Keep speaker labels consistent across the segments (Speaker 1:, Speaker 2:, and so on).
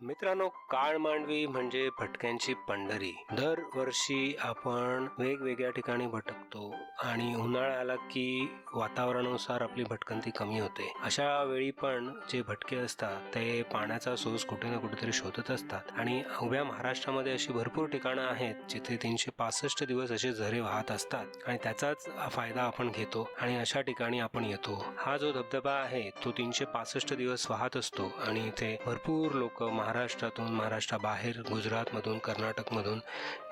Speaker 1: मित्रांनो, काळमांडवी म्हणजे भटक्यांची पंढरी. दरवर्षी आपण वेगवेगळ्या ठिकाणी भटकतो आणि उन्हाळा आला की वातावरणानुसार आपली भटकंती कमी होते. अशा वेळी पण जे भटके असतात ते पाण्याचा सोर्स कुठे ना कुठेतरी शोधत असतात आणि उभ्या महाराष्ट्रामध्ये अशी भरपूर ठिकाणं आहेत जिथे 365 दिवस असे झरे वाहत असतात आणि त्याचाच फायदा आपण घेतो आणि अशा ठिकाणी आपण येतो. हा जो धबधबा आहे तो 365 दिवस वाहत असतो आणि इथे भरपूर लोक महाराष्ट्रातून, महाराष्ट्राबाहेर, गुजरातमधून, कर्नाटकमधून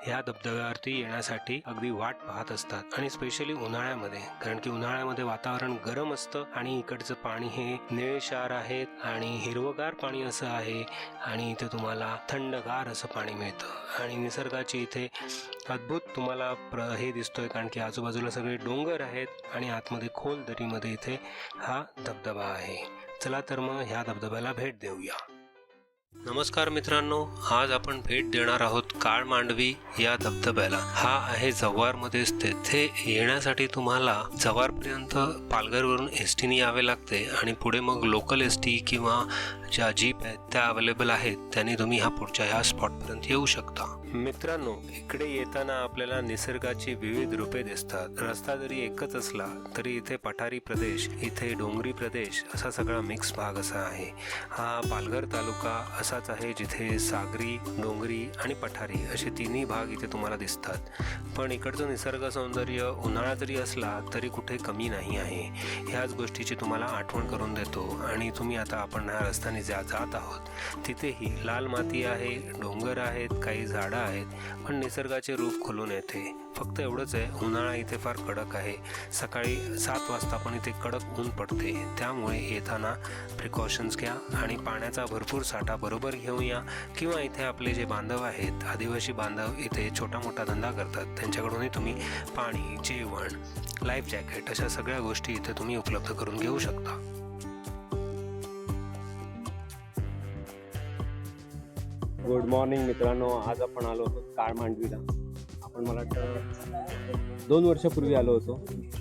Speaker 1: ह्या धबधब्यावरती येण्यासाठी अगदी वाट पाहत असतात आणि स्पेशली उन्हाळ्यामध्ये, कारण की उन्हाळ्यामध्ये वातावरण गरम असतं आणि इकडचं पाणी हे निळेशार आहे आणि हिरवगार पाणी असं आहे आणि इथे तुम्हाला थंडगार असं पाणी मिळतं आणि निसर्गाची इथे अद्भुत तुम्हाला हे दिसतोय, कारण की आजूबाजूला सगळे डोंगर आहेत आणि आतमध्ये खोल दरीमध्ये इथे हा धबधबा आहे. चला तर मग ह्या धबधब्याला भेट देऊया. नमस्कार मित्रांनो, आज आपण भेट देणार आहोत काळमांडवी या धबधब्याला. हा आहे जव्हारमध्ये स्थित. ते येण्यासाठी तुम्हाला जव्हारपर्यंत पालघरवरून एसटी ने यावे लागते आणि पुढे मग लोकल एसटी किंवा ज्या जीप आहेत त्या अवेलेबल आहेत, त्यांनी तुम्ही ह्या स्पॉटपर्यंत येऊ शकता. मित्रांनो, इकडे येताना आपल्याला निसर्गाची विविध रूपे दिसतात. रस्ता जरी एकच असला तरी इथे पठारी प्रदेश, इथे डोंगरी प्रदेश असा सगळा मिक्स भाग असा आहे. हा पालघर तालुका असाच आहे जिथे सागरी, डोंगरी आणि पठारी असे तिन्ही भाग इथे तुम्हाला दिसतात. पण इकडचं निसर्ग सौंदर्य उन्हाळा जरी असला तरी कुठे कमी नाही आहे. ह्याच गोष्टीची तुम्हाला आठवण करून देतो. आणि तुम्ही आता आपण ह्या रस्त्याने जात आहोत, तिथेही लाल माती आहे, डोंगर आहेत, काही झाडं आहेत, पण निसर्गाचे रूप खुलून येते. फक्त एवढंच आहे, उन्हाळा इथे फार कडक आहे. सकाळी 7 वाजता पण इथे कडक ऊन पडते. त्यामुळे येताना प्रिकॉशन्स घ्या आणि पाण्याचा भरपूर साठा बरोबर घेऊन या. किंवा इथे आपले जे बांधव आहेत, आदिवासी बांधव इथे छोटा मोठा धंदा करतात, त्यांच्याकडूनही तुम्ही पाणी, जेवण, लाईफ जॅकेट अशा सगळ्या गोष्टी इथे तुम्ही उपलब्ध करून घेऊ शकता.
Speaker 2: गुड मॉर्निंग मित्रांनो, आज आपण आलो होतो काळमांडवीला. आपण मला वाटतं 2 वर्षापूर्वी आलो होतो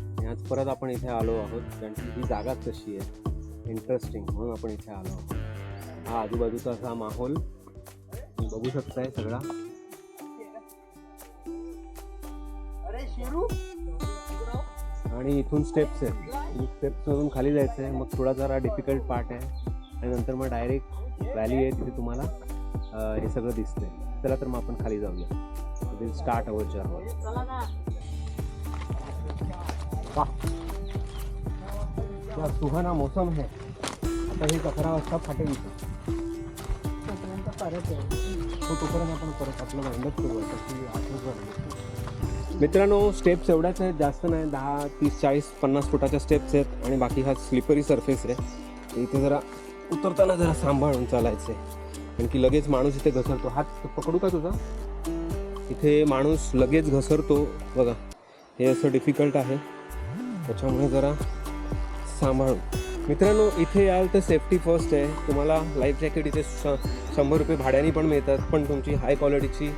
Speaker 2: आणि आज परत आपण इथे आलो आहोत, कारण की ही जागाच तशी आहे, इंटरेस्टिंग, म्हणून आपण इथे आलो आहोत. हा आजूबाजूचा असा माहोल बघू शकताय सगळा. आणि इथून स्टेप्स आहेत, स्टेप्समधून खाली जायचं आहे. मग थोडा जरा डिफिकल्ट पार्ट आहे आणि नंतर मग डायरेक्ट व्हॅली आहे, तिथे तुम्हाला हे सगळं दिसतंय. चला तर मग आपण खाली जाऊया. Will start our journey. क्या सुहाना मौसम है. आता हे 11 वाजता फाटेल तोपर्यंत आपण परत आपलं मेहनत करूया. मित्रांनो, स्टेप्स एवढ्याच आहेत, जास्त नाही. 10, 30, 40, 50 फुटाच्या स्टेप्स आहेत आणि बाकी हा स्लिपरी सरफेस आहे. इथे जरा उतरताना जरा सांभाळून चालायचं आहे, कारण की लगेच माणूस इथे घसरतो. हात पकडू का तुझा? इथे माणूस लगेच घसरतो बघा. हे असं डिफिकल्ट आहे, त्याच्यामुळे जरा सांभाळून. मित्रांनो, इथे याल तर सेफ्टी फर्स्ट आहे. तुम्हाला लाईफ जॅकेट इथे 100 रुपये भाड्याने पण मिळतात, पण तुमची हाय क्वालिटीची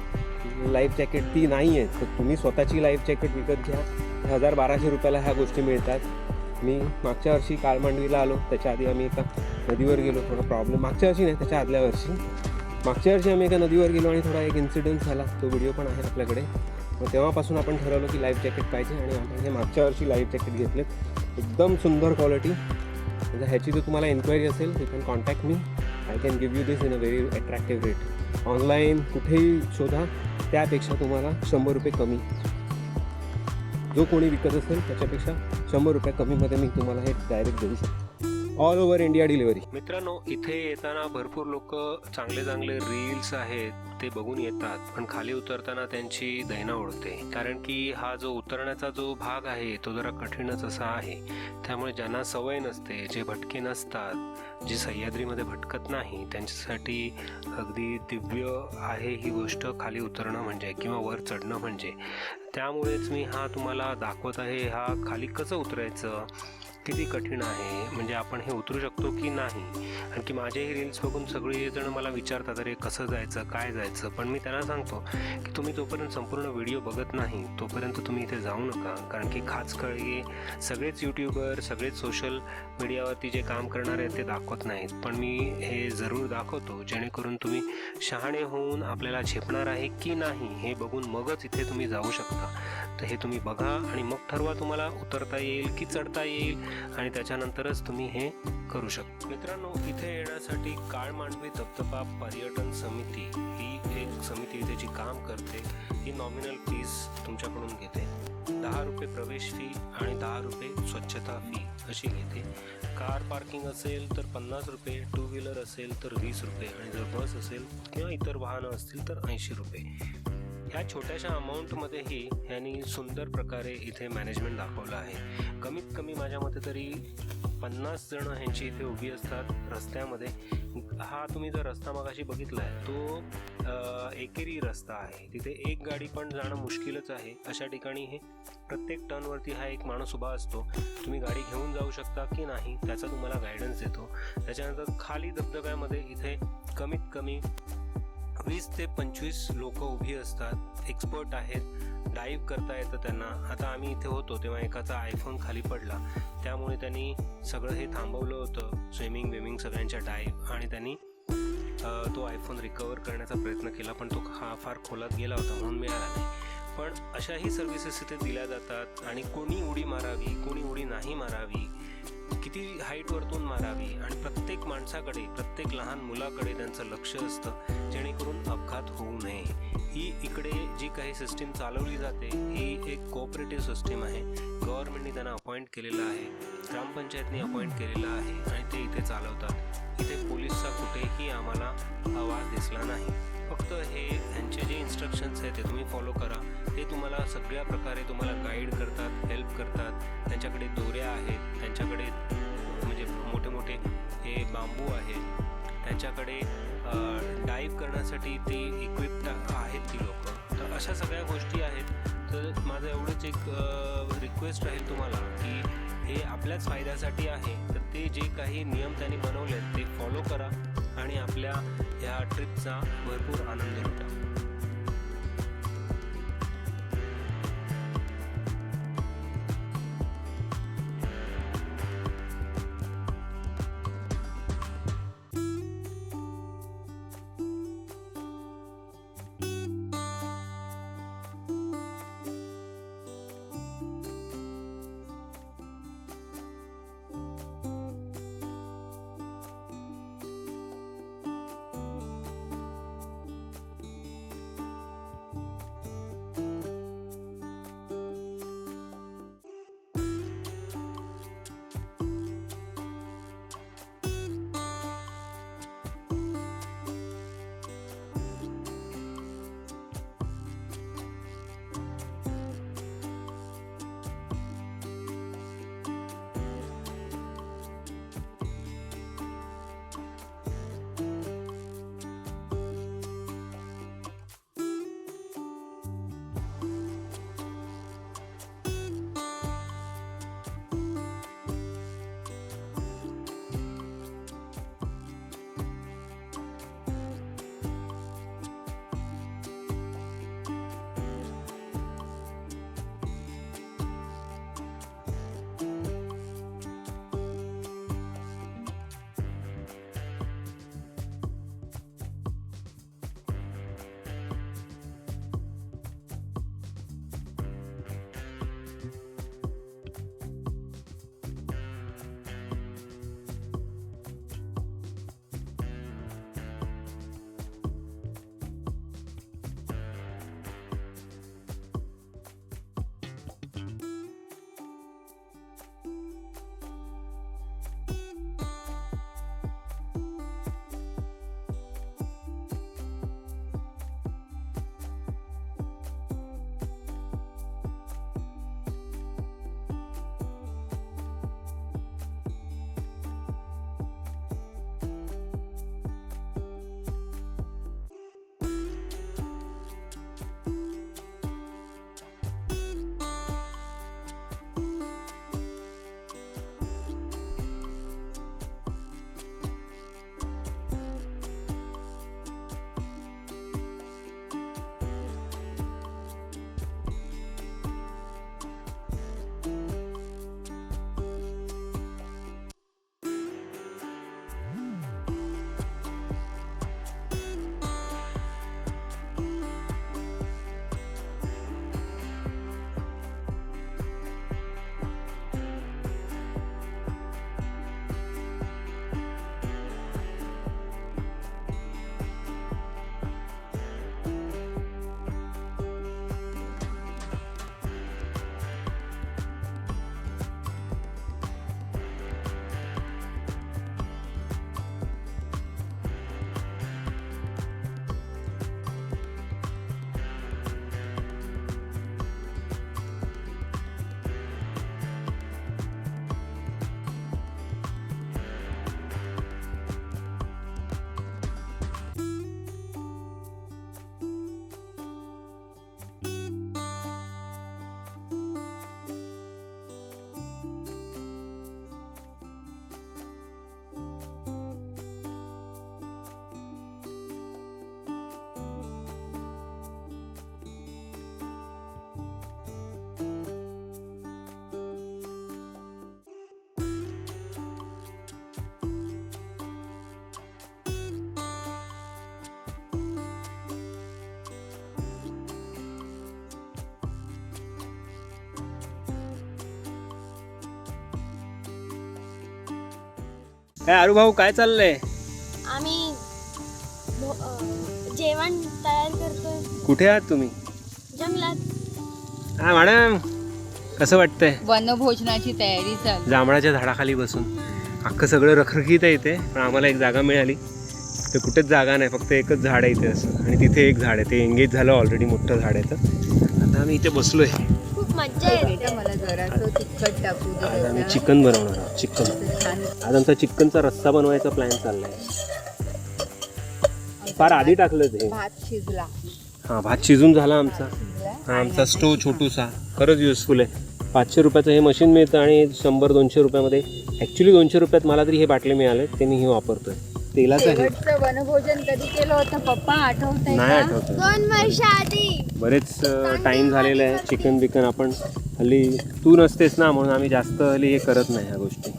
Speaker 2: लाईफ जॅकेट ती नाही आहे, तर तुम्ही स्वतःची लाईफ जॅकेट विकत घ्या. 1000-1200 रुपयाला ह्या गोष्टी मिळतात. मी मागच्या वर्षी काळमांडवीला आलो, त्याच्या आधी आम्ही एका नदीवर गेलो. थोडा प्रॉब्लेम, मागच्या वर्षी नाही, त्याच्या आदल्या वर्षी. मागच्या वर्षी आम्ही एका नदीवर गेलो आणि थोडा एक इन्सिडेंट झाला, तो व्हिडिओ पण आहे आपल्याकडे. मग तेव्हापासून आपण ठरवलं की लाईफ जॅकेट पाहिजे आणि आपण हे मागच्या वर्षी लाईफ जॅकेट घेतलेत. एकदम सुंदर क्वालिटी. म्हणजे ह्याची जर तुम्हाला एन्क्वायरी असेल, you can contact me. I can give you this in a very attractive rate. Online कुठेही शोधा, त्यापेक्षा तुम्हाला 100 रुपये कमी, जो कोणी विकत असेल त्याच्यापेक्षा 100 रुपये कमीमध्ये मी तुम्हाला हे डायरेक्ट देऊ शकतो. All over India delivery.
Speaker 1: मित्रांनो, इथे येताना भरपूर लोक चांगले चांगले रील्स आहेत ते बघून येतात, पण खाली उतरताना त्यांची दैना उडते, कारण की हा जो उतरण्याचा जो भाग आहे तो जरा कठीणच असा आहे. त्यामुळे ज्यांना सवय नसते, जे भटके नसतात, जे सह्याद्रीमध्ये भटकत नाही, त्यांच्यासाठी अगदी दिव्य आहे ही गोष्ट खाली उतरणं म्हणजे किंवा वर चढणं म्हणजे. त्यामुळेच मी हा तुम्हाला दाखवत आहे. हा खाली कसं उतरायचं, किती कठीण आहे, म्हणजे आपण हे उतरू शकतो की नाही. आणखी माझेही रील्स बघून सगळेजण मला विचारतात, अरे कसं जायचं, काय जायचं. पण मी त्यांना सांगतो की तुम्ही जोपर्यंत संपूर्ण व्हिडिओ बघत नाही तोपर्यंत तुम्ही इथे जाऊ नका. कारण की खाचखळगे सगळेच यूट्यूबर, सगळेच सोशल मीडियावरती जे काम करणारे आहेत ते दाखवत नाहीत. पण मी हे जरूर दाखवतो, जेणेकरून तुम्ही शहाणे होऊन आपल्याला झेपणार आहे की नाही हे बघून मगच इथे तुम्ही जाऊ शकता. तर हे तुम्ही बघा आणि मग ठरवा तुम्हाला उतरता येईल की चढता येईल, आणि त्याच्यानंतरच तुम्ही हे करू शकता. मित्रांनो, इथे येण्यासाठी काळमांडवी धबधबा पर्यटन समिती ही एक समिती इथे जी काम करते, ही नॉमिनल फीस तुमच्याकडून घेते. 10 रुपये प्रवेश फी आणि 10 रुपये स्वच्छता फी अशी घेते. कार पार्किंग असेल तर 50 रुपये, टू व्हीलर असेल तर 20 रुपये, आणि जर बस असेल किंवा इतर वाहनं असतील तर 80 रुपये. ह्या छोट्याशा अमाऊंटमध्येही ह्यांनी सुंदर प्रकारे इथे मॅनेजमेंट दाखवलं आहे. कमीत कमी माझ्या मते तरी 50 जण ह्यांची इथे उभी असतात रस्त्यामध्ये. हा तुम्ही जर रस्ता मगाशी बघितला आहे तो एकेरी रस्ता आहे, तिथे एक गाडी पण जाणं मुश्किलच आहे. अशा ठिकाणी हे प्रत्येक टर्नवरती हा एक माणूस उभा असतो. तुम्ही गाडी घेऊन जाऊ शकता की नाही त्याचा तुम्हाला गायडन्स देतो. त्याच्यानंतर खाली धबधब्यामध्ये इथे कमीत कमी 20 ते 25 लोक उभी असतात. एक्सपर्ट आहेत, डाईव्ह करता येतं त्यांना. आता आम्ही इथे होतो तेव्हा एकाचा आयफोन खाली पडला, त्यामुळे त्यांनी सगळं हे थांबवलं होतं, स्विमिंग सगळ्यांच्या डाईव्ह, आणि त्यांनी तो आयफोन रिकवर करण्याचा प्रयत्न केला, पण तो फार खोलात गेला होता म्हणून मिळाला नाही. पण अशाही सर्व्हिसेस इथे दिल्या जातात. आणि कोणी उडी मारावी, कोणी उडी नाही मारावी, किती हाईटवरतून मारावी, आणि प्रत्येक माणसाकडे, प्रत्येक लहान मुलाकडे त्यांचं लक्ष असतं, जेणेकरून अपघात होऊ नये. ही इकडे जी काही सिस्टीम चालवली जाते ही एक कोऑपरेटिव्ह सिस्टीम आहे. गव्हर्नमेंटने त्यांना अपॉइंट केलेलं आहे, ग्रामपंचायतने अपॉइंट केलेलं आहे, आणि ते इथे चालवतात. इथे पोलीसचा कुठेही आम्हाला आवाज दिसला नाही. फक्त हे ह्यांचे जे इन्स्ट्रक्शन्स आहेत ते तुम्ही फॉलो करा. ते तुम्हाला सगळ्या प्रकारे तुम्हाला गाईड करतात, हेल्प करतात. त्यांच्याकडे दोऱ्या आहेत, त्यांच्याकडे म्हणजे मोठे मोठे हे बांबू आहेत, त्यांच्याकडे डाईव्ह करण्यासाठी ते इक्विप्ड आहेत ती लोक. तर अशा सगळ्या गोष्टी आहेत. तर माझं एवढंच एक रिक्वेस्ट राहील तुम्हाला की हे आपल्याच फायद्यासाठी आहे, तर ते जे काही नियम त्यांनी बनवले आहेत ते फॉलो करा आणि आपल्या ह्या ट्रिपचा भरपूर आनंद लुटा. काय अरू भाऊ काय चाललंय?
Speaker 3: आम्ही जेवण तयार करतोय
Speaker 1: कुठे आहात तुम्ही?
Speaker 3: जंगलात.
Speaker 1: हा मॅडम, कसं वाटतंय?
Speaker 4: वनभोजनाची तयारी चालू.
Speaker 1: जांभळाच्या झाडाखाली बसून अख्खं सगळं रखरखीत आहे इथे. पण आम्हाला एक जागा मिळाली. तर कुठेच जागा नाही, फक्त एकच झाड आहे इथे असं. आणि तिथे एक झाड आहे, ते एंगेज झालं ऑलरेडी, मोठं झाड आहे. तर आता आम्ही इथे बसलोय.
Speaker 3: खूप मज्जा येते.
Speaker 4: मला जरासं तिखट टाकू दे.
Speaker 1: आज आम्ही चिकन बनवणार आहोत. चिकन
Speaker 4: छान.
Speaker 1: आज आमचा चिकनचा रस्सा बनवायचा प्लॅन चाललाय. फार आधी टाकलं ते.
Speaker 4: भात शिजला.
Speaker 1: हां, भात शिजून झाला आमचा.
Speaker 4: शिजला.
Speaker 1: हा आमचा स्टोव छोटूसा, खरंच युजफुल आहे. 500 रुपयाचं हे मशीन मिळतं आणि 100-200 रुपयामध्ये, ॲक्च्युली 200 रुपयात मला तरी हे बाटले मिळाले, ते मी हे वापरतोय. तेलाचं आहे.
Speaker 4: शेवटचं वनभोजन कधी केलं होतं पप्पा, आठवतंय
Speaker 1: नाही
Speaker 4: का?
Speaker 1: आठवत.
Speaker 3: 2 वर्ष आधी.
Speaker 1: बरेच टाईम झालेला आहे. चिकन बिकन आपण हल्ली, तू नसतेस ना म्हणून आम्ही जास्त हल्ली हे करत नाही ह्या गोष्टी.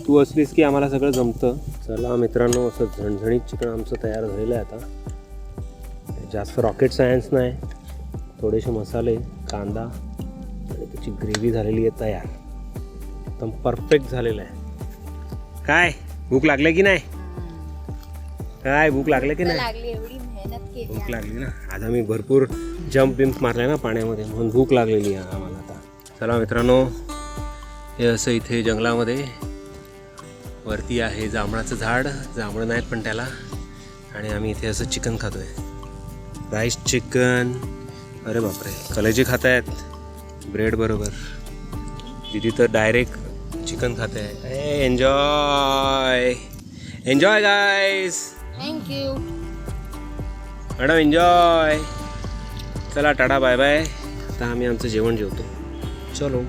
Speaker 1: तू असलीस की आम्हाला सगळं जमतं. चला मित्रांनो, असं झणझणीत चिकन आमचं तयार झालेलं आहे आता. जास्त रॉकेट सायन्स नाही, थोडेसे मसाले, कांदा आणि त्याची ग्रेव्ही झालेली आहे तयार. एकदम परफेक्ट झालेलं आहे. काय भूक लागली की नाही? काय भूक लागली की नाही?
Speaker 3: लागली, एवढी मेहनत केली.
Speaker 1: भूक लागली ना. आज आम्ही भरपूर जम्प बिम्प मारले ना पाण्यामध्ये, म्हणून भूक लागलेली आहे आम्हाला आता. चला मित्रांनो, हे असं इथे जंगलामध्ये वरती आहे जांभळाचं झाड. जांभळं नाहीत पण त्याला. आणि आम्ही इथे असं चिकन खातोय, राईस चिकन. अरे बापरे, कलेजी खात आहेत ब्रेड बरोबर. दिदी तर डायरेक्ट चिकन खाते आहे. Enjoy enjoy guys.
Speaker 3: Thank you.
Speaker 1: Madam enjoy. चला टाटा बाय बाय. आता आम्ही आमचं जेवण जेवतो. चलो.